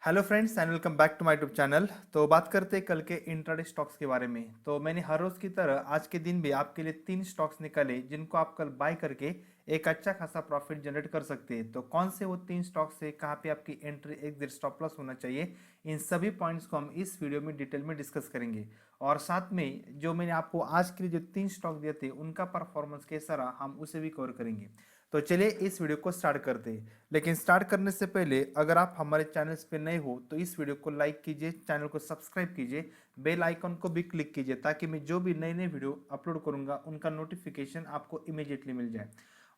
Hello friends and welcome back to my YouTube channel. तो बात करते हैं कल के इंट्राडे स्टॉक्स के बारे में। तो मैंने हर रोज की तरह आज के दिन भी आपके लिए 3 स्टॉक्स निकाले जिनको आप कल बाय करके एक अच्छा खासा प्रॉफिट जनरेट कर सकते हैं। तो कौन से वो 3 स्टॉक्स है, कहाँ पे आपकी एंट्री एग्जिट स्टॉप लॉस होना चाहिए, इन सभी पॉइंट्स को हम इस वीडियो में डिटेल में डिस्कस करेंगे। और साथ में जो मैंने आपको आज के लिए जो 3 स्टॉक दिए थे उनका परफॉर्मेंस कैसा रहा हम उसे भी कवर करेंगे। तो चलिए इस वीडियो को स्टार्ट करते हैं। लेकिन स्टार्ट करने से पहले अगर आप हमारे चैनल पे नए हो तो इस वीडियो को लाइक कीजिए, चैनल को सब्सक्राइब कीजिए, बेल आइकन को भी क्लिक कीजिए ताकि मैं जो भी नए नए वीडियो अपलोड करूंगा उनका नोटिफिकेशन आपको इमीडिएटली मिल जाए।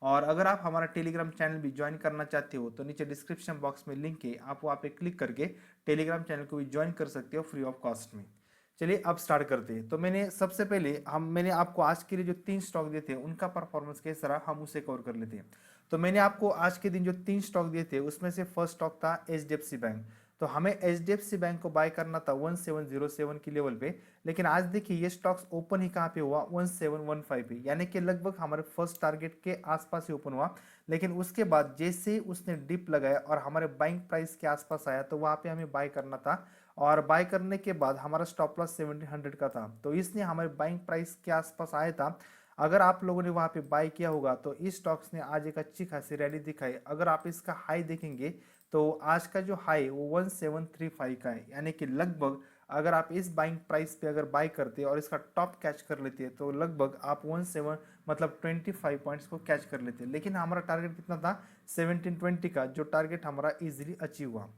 और अगर आप हमारा टेलीग्राम चैनल भी ज्वाइन करना चाहते हो तो नीचे डिस्क्रिप्शन बॉक्स में लिंक है, आप वहाँ पे क्लिक करके टेलीग्राम चैनल को भी ज्वाइन कर सकते हो फ्री ऑफ कॉस्ट में। चलिए अब स्टार्ट करते हैं। तो मैंने सबसे पहले मैंने आपको आज के लिए जो 3 स्टॉक दिए थे उनका परफॉर्मेंस कैसा रहा हम उसे कवर कर लेते हैं। तो मैंने आपको आज के दिन जो 3 स्टॉक दिए थे उसमें से फर्स्ट स्टॉक था एचडीएफसी बैंक। तो हमें एचडीएफसी बैंक को बाय करना था 1707 की लेवल पे। लेकिन आज देखिए ये स्टॉक्स ओपन ही कहाँ पे हुआ, 1715 पे, यानी कि लगभग हमारे फर्स्ट टारगेट के आसपास ही ओपन हुआ। लेकिन उसके बाद जैसे ही उसने डिप लगाया और हमारे बाइंग प्राइस के आसपास आया तो वहां पे हमें बाय करना था। और बाय करने के बाद हमारा स्टॉप लॉस 1700 का था, तो इसने हमारे बाइंग प्राइस के आसपास आया था। अगर आप लोगों ने वहां पे बाय किया होगा तो इस स्टॉक्स ने आज एक अच्छी खासी रैली दिखाई। अगर आप इसका हाई देखेंगे तो आज का जो हाई वो 1735 का है, यानी कि लगभग अगर आप इस बाइंग प्राइस पे अगर बाय करते और इसका टॉप कैच कर लेते हैं तो लगभग आप 17 मतलब 25 पॉइंट्स को कैच कर लेते हैं। लेकिन हमारा टारगेट कितना था, 1720 का, जो टारगेट हमारा इजीली अचीव हुआ।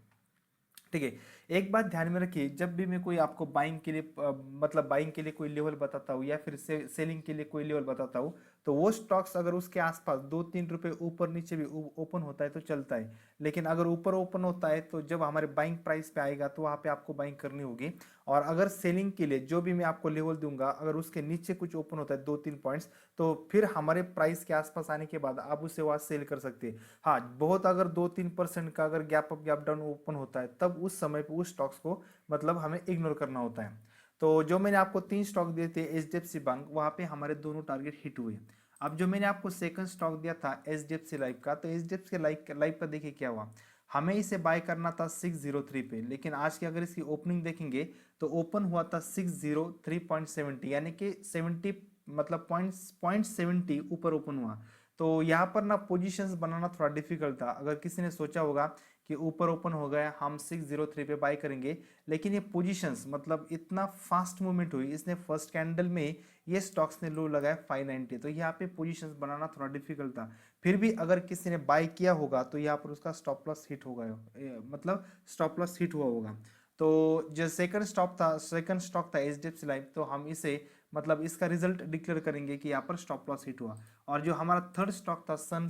ठीक है, एक बात ध्यान में रखिए, जब भी मैं कोई आपको बाइंग के लिए मतलब बाइंग के लिए कोई लेवल बताता हूँ या फिर सेलिंग के लिए कोई लेवल बताता हूँ तो वो स्टॉक्स अगर उसके आसपास 2-3 रुपए ऊपर नीचे भी ओपन होता है तो चलता है। लेकिन अगर ऊपर ओपन होता है तो जब हमारे बाइंग प्राइस पे आएगा तो वहां पे आपको बाइंग करनी होगी। और अगर सेलिंग के लिए जो भी मैं आपको लेवल दूंगा अगर उसके नीचे कुछ ओपन होता है 2-3 पॉइंट्स तो फिर हमारे प्राइस के आसपास आने के बाद आप उसे वहां सेल कर सकते हैं। हाँ, बहुत अगर 2-3% का अगर gap up gap down open होता है तब उस समय पे उस स्टॉक्स को मतलब हमें इग्नोर करना होता है। तो जो मैंने आपको 3 स्टॉक दिए थे एचडीएफसी बैंक, वहां पे हमारे दोनों टारगेट हिट हुए। अब जो मैंने आपको सेकंड स्टॉक दिया था एचडीएफसी लाइफ का, तो एचडीएफसी लाइफ का देखिए क्या हुआ। हमें इसे बाय करना था 603 पे, लेकिन आज की अगर इसकी ओपनिंग देखेंगे तो ओपन हुआ था 603.70, यानी कि 70 मतलब पॉइंट 70 ऊपर ओपन हुआ। तो यहाँ पर ना पोजीशंस बनाना थोड़ा डिफिकल्ट था। अगर किसी ने सोचा होगा कि ऊपर ओपन हो गया हम 603 पे बाय करेंगे, लेकिन ये पोजीशंस मतलब इतना फास्ट मूवमेंट हुई, इसने फर्स्ट कैंडल में ये स्टॉक्स ने लो लगाया 590, तो यहाँ पे पोजीशंस बनाना थोड़ा डिफिकल्ट था। फिर भी अगर किसी ने बाय किया होगा तो यहाँ पर उसका स्टॉप लॉस हिट हो गया, मतलब स्टॉप लॉस हिट हुआ होगा। तो जो सेकंड स्टॉक था एचडीएफसी लाइफ, तो हम इसे मतलब इसका रिजल्ट डिक्लेयर करेंगे कि यहाँ पर स्टॉप लॉस हिट हुआ। और जो हमारा थर्ड स्टॉक था सन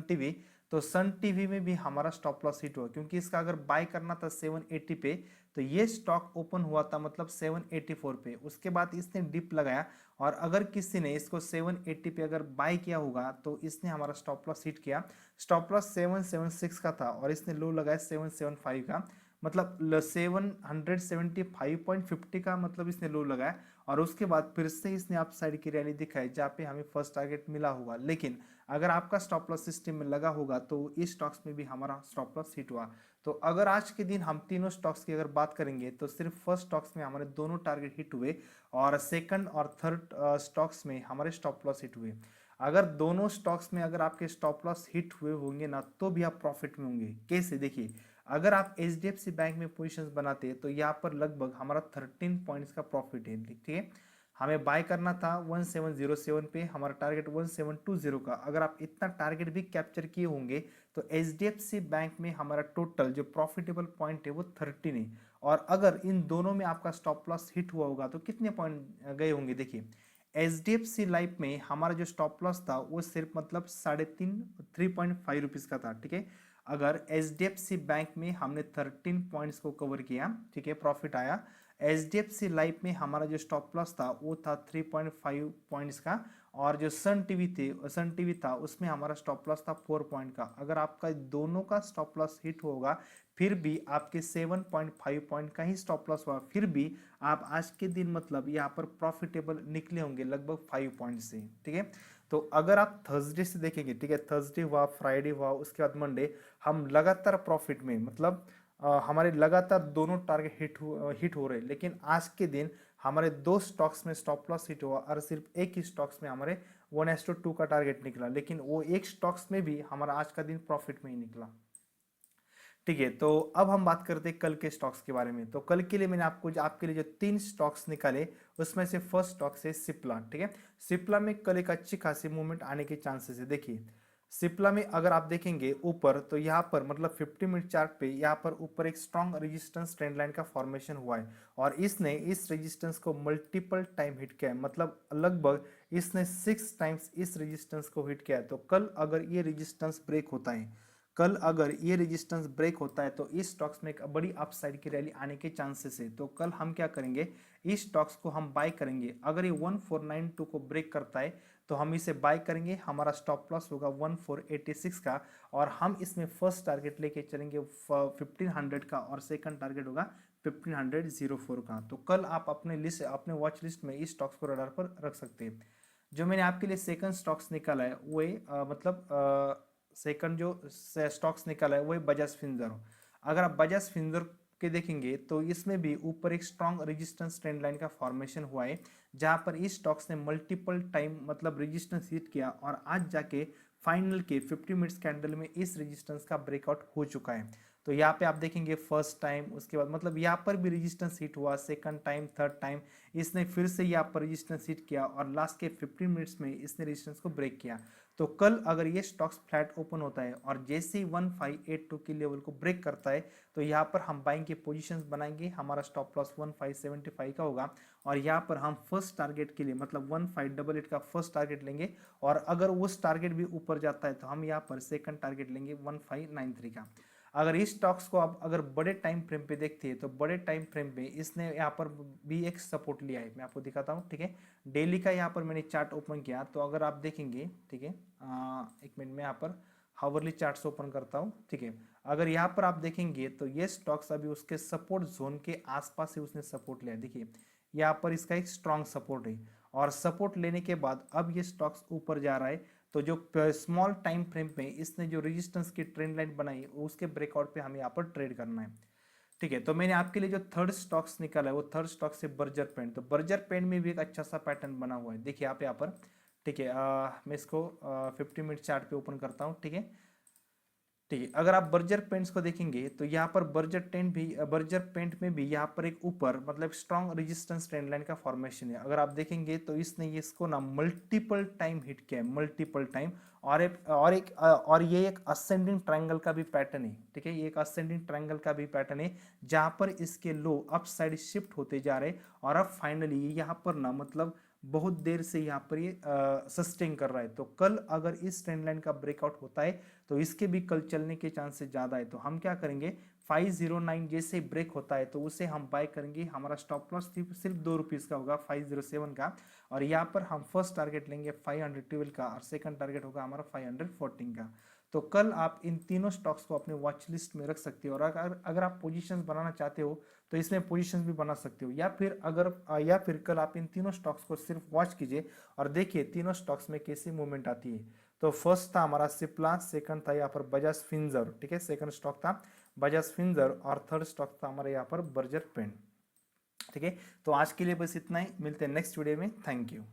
टीवी, तो सन टीवी में भी हमारा स्टॉप लॉस हिट हुआ क्योंकि इसका अगर बाय करना था 780 पे, तो ये स्टॉक ओपन हुआ था मतलब 784 पे, उसके बाद इसने डिप लगाया। और अगर किसी ने इसको 780 पे अगर बाय किया होगा तो इसने हमारा स्टॉप लॉस हिट किया। स्टॉप लॉस 776 का था और इसने लो लगाया 775 का, मतलब 775.50 का, मतलब इसने लो लगाया। और उसके बाद फिर से इसने आप साइड की रैली दिखाई जहाँ पे हमें फर्स्ट टारगेट मिला होगा। लेकिन अगर आपका स्टॉप लॉस सिस्टम में लगा होगा तो इस स्टॉक्स में भी हमारा स्टॉप लॉस हिट हुआ। तो अगर आज के दिन हम तीनों स्टॉक्स की अगर बात करेंगे तो सिर्फ फर्स्ट स्टॉक्स में हमारे दोनों टारगेट हिट हुए और सेकंड और थर्ड स्टॉक्स में हमारे स्टॉप लॉस हिट हुए। अगर दोनों स्टॉक्स में अगर आपके स्टॉप लॉस हिट हुए होंगे ना तो भी आप प्रॉफिट में होंगे। कैसे, देखिए, अगर आप एचडीएफसी बैंक में पोजीशंस बनाते हैं तो यहाँ पर लगभग हमारा 13 पॉइंट्स का प्रॉफिट है। ठीक है, हमें बाय करना था 1707 पे, हमारा टारगेट 1720 का। अगर आप इतना टारगेट भी कैप्चर किए होंगे तो एचडीएफसी बैंक में हमारा टोटल जो प्रॉफिटेबल पॉइंट है वो 13 है। और अगर इन दोनों में आपका स्टॉप लॉस हिट हुआ होगा तो कितने पॉइंट गए होंगे, देखिए। एचडीएफसी लाइफ में हमारा जो स्टॉप लॉस था वो सिर्फ मतलब 3.5 रुपीज का था। ठीक है, अगर एचडीएफसी बैंक में हमने 13 पॉइंट्स को कवर किया, ठीक है, प्रॉफिट आया। एचडीएफसी लाइफ में हमारा जो स्टॉप लॉस था वो था 3.5 पॉइंट्स का। और जो सन टीवी था उसमें हमारा स्टॉप लॉस था 4 पॉइंट का। अगर आपका दोनों का स्टॉप लॉस हिट होगा फिर भी आपके 7.5 पॉइंट का ही स्टॉप लॉस हुआ, फिर भी आप आज के दिन मतलब यहाँ पर प्रॉफिटेबल निकले होंगे लगभग 5 पॉइंट से। ठीक है, तो अगर आप थर्सडे से देखेंगे, ठीक है, थर्सडे हुआ, फ्राइडे हुआ, उसके बाद मंडे, हम लगातार प्रॉफिट में मतलब हमारे लगातार दोनों टारगेट हिट हो रहे, लेकिन आज के दिन हमारे दो स्टॉक्स में स्टॉप लॉस हिट हुआ और सिर्फ एक ही स्टॉक्स में हमारे 1:2 का टारगेट निकला, लेकिन वो एक स्टॉक्स में भी हमारा आज का दिन प्रॉफिट में ही निकला। ठीक है, तो अब हम बात करते हैं कल के स्टॉक्स के बारे में। तो कल के लिए मैंने आपके लिए जो 3 स्टॉक्स निकाले, उसमें से फर्स्ट स्टॉक है सिप्ला। ठीक है, सिप्ला में कल एक अच्छी खासी मूवमेंट आने के चांसेस है। देखिए सिप्ला में अगर आप देखेंगे ऊपर, तो यहाँ पर मतलब 50 मिनट चार्ट पे यहाँ पर ऊपर एक स्ट्रॉन्ग रेजिस्टेंस ट्रेंड लाइन का फॉर्मेशन हुआ है और इसने इस रेजिस्टेंस को मल्टीपल टाइम हिट किया है, मतलब लगभग इसने 6 टाइम्स इस रेजिस्टेंस को हिट किया है। तो कल अगर ये रेजिस्टेंस ब्रेक होता है, कल अगर ये रेजिस्टेंस ब्रेक होता है तो इस स्टॉक्स में एक बड़ी अपसाइड की रैली आने के चांसेस है। तो कल हम क्या करेंगे, इस स्टॉक्स को हम बाय करेंगे। अगर ये 1492 को ब्रेक करता है तो हम इसे बाय करेंगे, हमारा स्टॉप लॉस होगा 1486 का और हम इसमें फर्स्ट टारगेट लेके चलेंगे 1500 का और सेकंड टारगेट होगा 1504 का। तो कल आप अपने वॉच लिस्ट में इस स्टॉक्स को रडार पर रख सकते हैं। जो मैंने आपके लिए सेकंड स्टॉक्स निकाला है वो सेकंड जो स्टॉक्स निकाला है वो है बजाज फिनजर। अगर आप बजाज फिनजर के देखेंगे तो इसमें भी ऊपर एक स्ट्रॉन्ग रेजिस्टेंस ट्रेंड लाइन का फॉर्मेशन हुआ है, जहां पर इस स्टॉक्स ने मल्टीपल टाइम मतलब रेजिस्टेंस हिट किया और आज जाके फाइनल के 50 मिनट्स कैंडल में इस रेजिस्टेंस का ब्रेकआउट हो चुका है। तो यहाँ पे आप देखेंगे फर्स्ट टाइम, उसके बाद मतलब यहाँ पर भी रेजिस्टेंस हिट हुआ, सेकंड टाइम, थर्ड टाइम इसने फिर से यहाँ पर रेजिस्टेंस हिट किया और लास्ट के 15 मिनट्स में इसने रेजिस्टेंस को ब्रेक किया। तो कल अगर ये स्टॉक्स फ्लैट ओपन होता है और जैसे ही 1582 के लेवल को ब्रेक करता है तो यहाँ पर हम बाइंग के पोजीशंस बनाएंगे, हमारा स्टॉप लॉस 1575 का होगा और यहाँ पर हम फर्स्ट टारगेट के लिए मतलब 1588 का फर्स्ट टारगेट लेंगे और अगर उस टारगेट भी ऊपर जाता है तो हम यहाँ पर सेकंड टारगेट लेंगे 1593 का। अगर इस स्टॉक्स को आप अगर बड़े टाइम फ्रेम पे देखते हैं तो बड़े टाइम फ्रेम पे इसने यहाँ पर भी एक सपोर्ट लिया है, मैं आपको दिखाता हूँ। ठीक है, डेली का यहाँ पर मैंने चार्ट ओपन किया तो अगर आप देखेंगे, ठीक है, एक मिनट में यहाँ पर हावरली चार्ट्स ओपन करता हूँ। ठीक है, अगर यहाँ पर आप देखेंगे तो ये स्टॉक्स अभी उसके सपोर्ट जोन के आसपास ही उसने सपोर्ट लिया। देखिए यहाँ पर इसका एक स्ट्रॉन्ग सपोर्ट है और सपोर्ट लेने के बाद अब ये स्टॉक्स ऊपर जा रहा है। तो जो स्मॉल टाइम फ्रेम में इसने जो रेजिस्टेंस की ट्रेंड लाइन बनाई उसके ब्रेकआउट पे हमें यहाँ पर ट्रेड करना है। ठीक है, तो मैंने आपके लिए जो थर्ड स्टॉक्स निकाला है वो थर्ड स्टॉक से बर्जर पेंट। तो बर्जर पेंट में भी एक अच्छा सा पैटर्न बना हुआ है, देखिए आप यहाँ पर। ठीक है, मैं इसको 50 मिनट चार्ट पे ओपन करता हूँ। ठीक है, ठीक है, अगर आप बर्जर पेंट्स को देखेंगे तो यहाँ पर बर्जर पेंट में भी यहाँ पर एक ऊपर मतलब स्ट्रॉन्ग रेजिस्टेंस ट्रेंड लाइन का फॉर्मेशन है। अगर आप देखेंगे तो इसने इसको ना मल्टीपल टाइम हिट किया है, मल्टीपल टाइम और ये एक असेंडिंग ट्रायंगल का भी पैटर्न है। ठीक है, ये एक असेंडिंग ट्रायंगल का भी पैटर्न है जहाँ पर इसके लो अप साइड शिफ्ट होते जा रहे और अब फाइनली यहाँ पर ना मतलब बहुत देर से यहाँ पर ये सस्टेन कर रहा है। तो कल अगर इस ट्रेंड लाइन का ब्रेकआउट होता है तो इसके भी कल चलने के चांसेस ज्यादा है। तो हम क्या करेंगे, 509 जैसे ब्रेक होता है तो उसे हम बाय करेंगे, हमारा स्टॉप लॉस सिर्फ 2 रुपीज का होगा 507 का और यहाँ पर हम फर्स्ट टारगेट लेंगे 512 का और सेकंड टारगेट होगा हमारा 514 का। तो कल आप इन तीनों स्टॉक्स को अपने वॉच लिस्ट में रख सकते हो और अगर आप पोजीशंस बनाना चाहते हो तो इसमें पोजीशंस भी बना सकते हो या फिर कल आप इन तीनों स्टॉक्स को सिर्फ वॉच कीजिए और देखिए तीनों स्टॉक्स में कैसी मूवमेंट आती है। तो फर्स्ट था हमारा सिप्ला, सेकंड था यहाँ पर बजाज फिनजर। ठीक है, सेकंड स्टॉक था बजाज फिनजर और थर्ड स्टॉक था हमारे यहाँ पर बर्जर पेंट। ठीक है, तो आज के लिए बस इतना ही, मिलते हैं नेक्स्ट वीडियो में। Thank you.